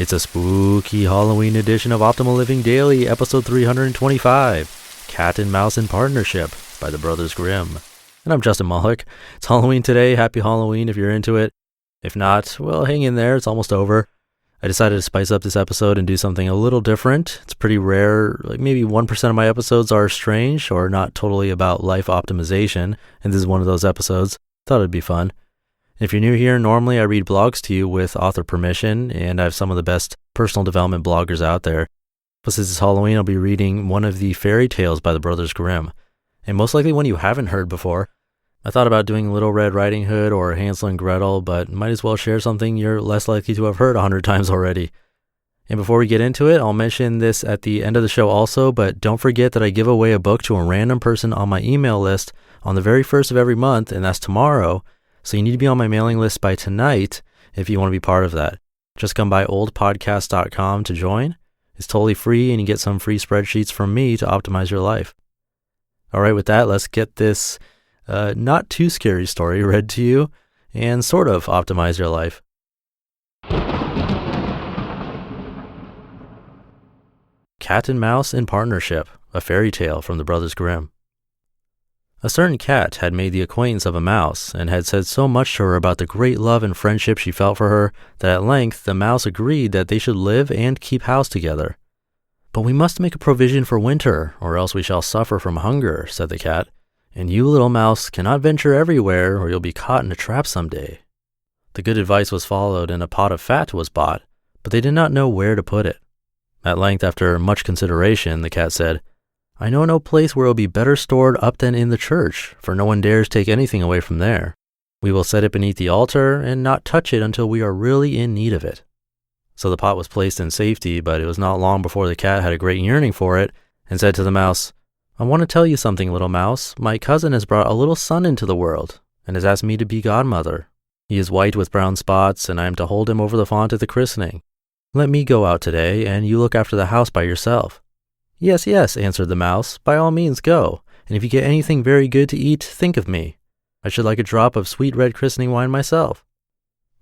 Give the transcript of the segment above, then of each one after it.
It's a spooky Halloween edition of Optimal Living Daily, episode 325, Cat and Mouse in Partnership by the Brothers Grimm. And I'm Justin Mullick. It's Halloween today. Happy Halloween if you're into it. If not, well, hang in there. It's almost over. I decided to spice up this episode and do something a little different. It's pretty rare. Like maybe 1% of my episodes are strange or not totally about life optimization. And this is one of those episodes. Thought it'd be fun. If you're new here, normally I read blogs to you with author permission, and I have some of the best personal development bloggers out there. But since it's Halloween, I'll be reading one of the fairy tales by the Brothers Grimm, and most likely one you haven't heard before. I thought about doing Little Red Riding Hood or Hansel and Gretel, but might as well share something you're less likely to have heard 100 times already. And before we get into it, I'll mention this at the end of the show also, but don't forget that I give away a book to a random person on my email list on the very first of every month, and that's tomorrow. So you need to be on my mailing list by tonight if you want to be part of that. Just come by oldpodcast.com to join. It's totally free, and you get some free spreadsheets from me to optimize your life. All right, with that, let's get this not too scary story read to you and sort of optimize your life. Cat and Mouse in Partnership, a fairy tale from the Brothers Grimm. A certain cat had made the acquaintance of a mouse and had said so much to her about the great love and friendship she felt for her that at length the mouse agreed that they should live and keep house together. "But we must make a provision for winter, or else we shall suffer from hunger," said the cat, "and you, little mouse, cannot venture everywhere or you'll be caught in a trap some day." The good advice was followed and a pot of fat was bought, but they did not know where to put it. At length, after much consideration, the cat said, "I know no place where it will be better stored up than in the church, for no one dares take anything away from there. We will set it beneath the altar and not touch it until we are really in need of it." So the pot was placed in safety, but it was not long before the cat had a great yearning for it and said to the mouse, "I want to tell you something, little mouse. My cousin has brought a little son into the world and has asked me to be godmother. He is white with brown spots, and I am to hold him over the font at the christening. Let me go out today, and you look after the house by yourself." "Yes, yes," answered the mouse, "by all means go, and if you get anything very good to eat, think of me. I should like a drop of sweet red christening wine myself."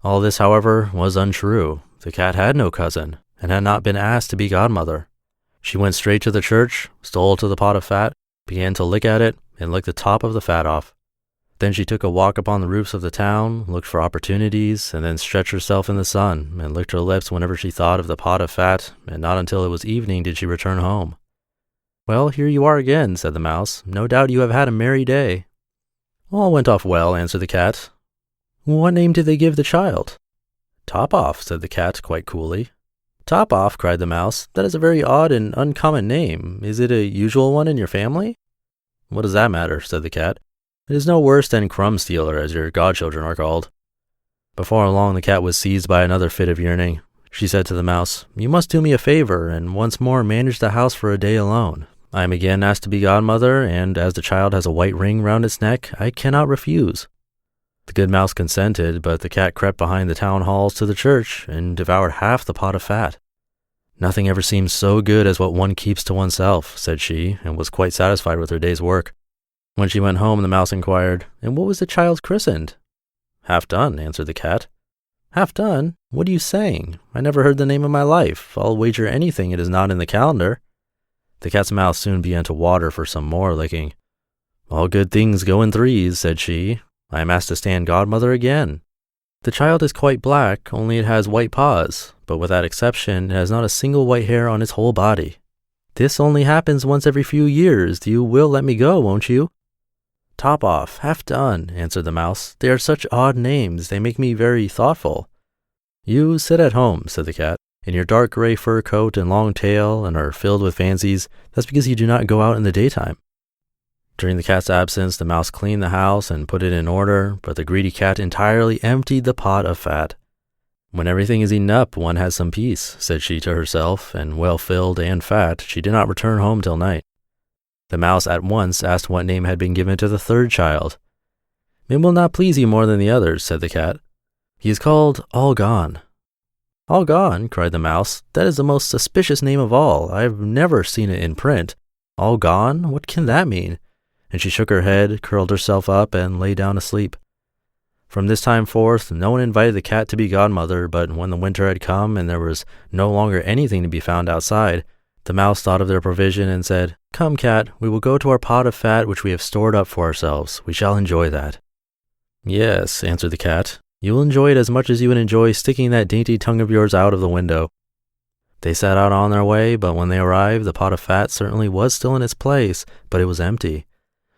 All this, however, was untrue. The cat had no cousin, and had not been asked to be godmother. She went straight to the church, stole to the pot of fat, began to lick at it, and licked the top of the fat off. Then she took a walk upon the roofs of the town, looked for opportunities, and then stretched herself in the sun, and licked her lips whenever she thought of the pot of fat, and not until it was evening did she return home. "Well, here you are again," said the mouse. "No doubt you have had a merry day." "All went off well," answered the cat. "What name did they give the child?" "Top Off," said the cat quite coolly. "Top Off," cried the mouse. "That is a very odd and uncommon name. Is it a usual one in your family?" "What does that matter?" said the cat. "It is no worse than Crumb Stealer, as your godchildren are called." Before long the cat was seized by another fit of yearning. She said to the mouse, "You must do me a favor, and once more manage the house for a day alone. I am again asked to be godmother, and as the child has a white ring round its neck, I cannot refuse." The good mouse consented, but the cat crept behind the town halls to the church and devoured half the pot of fat. "Nothing ever seems so good as what one keeps to oneself," said she, and was quite satisfied with her day's work. When she went home, the mouse inquired, "And what was the child christened?" "Half Done," answered the cat. "Half Done? What are you saying? I never heard the name in my life. I'll wager anything it is not in the calendar." The cat's mouth soon began to water for some more licking. "All good things go in threes," said she. "I am asked to stand godmother again. The child is quite black, only it has white paws, but with that exception, it has not a single white hair on its whole body. This only happens once every few years. You will let me go, won't you?" "Top Off, Half Done," answered the mouse. "They are such odd names. They make me very thoughtful." "You sit at home," said the cat, "in your dark gray fur coat and long tail, and are filled with fancies. That's because you do not go out in the daytime." During the cat's absence, the mouse cleaned the house and put it in order, but the greedy cat entirely emptied the pot of fat. "When everything is eaten up, one has some peace," said she to herself, and well filled and fat, she did not return home till night. The mouse at once asked what name had been given to the third child. "It will not please you more than the others," said the cat. "He is called All Gone." "All Gone?" cried the mouse. "That is the most suspicious name of all. I have never seen it in print. All Gone? What can that mean?" And she shook her head, curled herself up, and lay down asleep. From this time forth, no one invited the cat to be godmother, but when the winter had come and there was no longer anything to be found outside, the mouse thought of their provision and said, "Come, cat, we will go to our pot of fat which we have stored up for ourselves. We shall enjoy that." "Yes," answered the cat, "you will enjoy it as much as you would enjoy sticking that dainty tongue of yours out of the window." They set out on their way, but when they arrived, the pot of fat certainly was still in its place, but it was empty.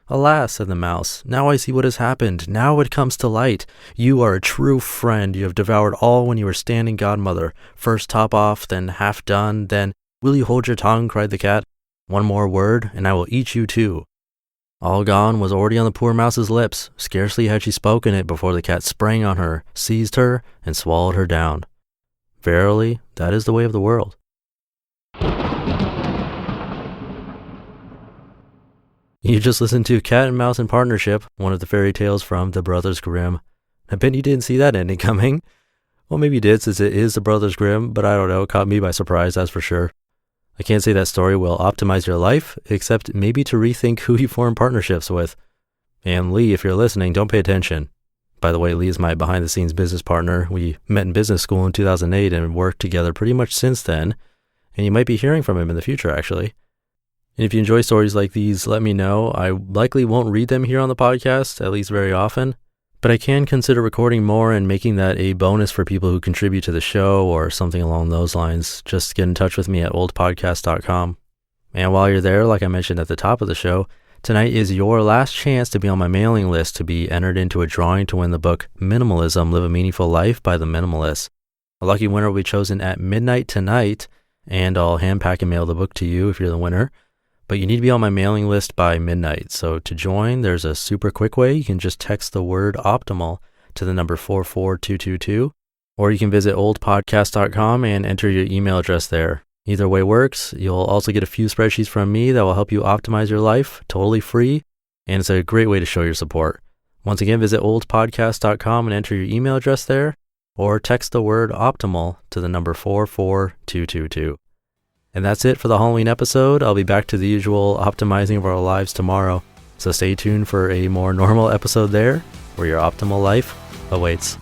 "Alas," said the mouse, "now I see what has happened. Now it comes to light. You are a true friend. You have devoured all when you were standing godmother. First top off, then half done, then—" "Will you hold your tongue?" cried the cat. "One more word, and I will eat you too." All gone was already on the poor mouse's lips. Scarcely had she spoken it before the cat sprang on her, seized her, and swallowed her down. Verily, that is the way of the world. You just listened to Cat and Mouse in Partnership, one of the fairy tales from the Brothers Grimm. I bet you didn't see that ending coming. Well, maybe you did, since it is the Brothers Grimm, but I don't know, it caught me by surprise, that's for sure. I can't say that story will optimize your life, except maybe to rethink who you form partnerships with. And Lee, if you're listening, don't pay attention. By the way, Lee is my behind-the-scenes business partner. We met in business school in 2008 and worked together pretty much since then, and you might be hearing from him in the future, actually. And if you enjoy stories like these, let me know. I likely won't read them here on the podcast, at least very often, but I can consider recording more and making that a bonus for people who contribute to the show or something along those lines. Just get in touch with me at oldpodcast.com. And while you're there, like I mentioned at the top of the show, tonight is your last chance to be on my mailing list to be entered into a drawing to win the book Minimalism, Live a Meaningful Life by the Minimalists. A lucky winner will be chosen at midnight tonight, and I'll hand pack and mail the book to you if you're the winner. But you need to be on my mailing list by midnight. So to join, there's a super quick way. You can just text the word optimal to the number 44222, or you can visit oldpodcast.com and enter your email address there. Either way works. You'll also get a few spreadsheets from me that will help you optimize your life, totally free, and it's a great way to show your support. Once again, visit oldpodcast.com and enter your email address there, or text the word optimal to the number 44222. And that's it for the Halloween episode. I'll be back to the usual optimizing of our lives tomorrow. So stay tuned for a more normal episode there, where your optimal life awaits.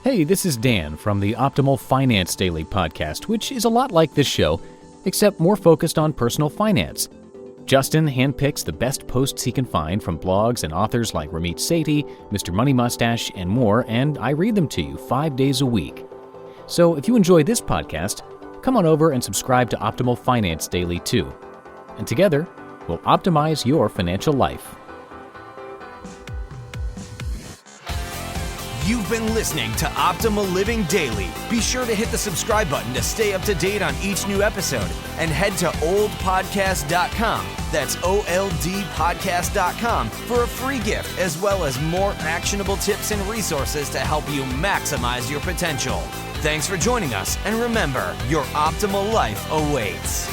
Hey, this is Dan from the Optimal Finance Daily podcast, which is a lot like this show, except more focused on personal finance. Justin handpicks the best posts he can find from blogs and authors like Ramit Sethi, Mr. Money Mustache, and more, and I read them to you 5 days a week. So if you enjoy this podcast, come on over and subscribe to Optimal Finance Daily too. And together, we'll optimize your financial life. You've been listening to Optimal Living Daily. Be sure to hit the subscribe button to stay up to date on each new episode, and head to oldpodcast.com. That's OLDpodcast.com for a free gift, as well as more actionable tips and resources to help you maximize your potential. Thanks for joining us, and remember, your optimal life awaits.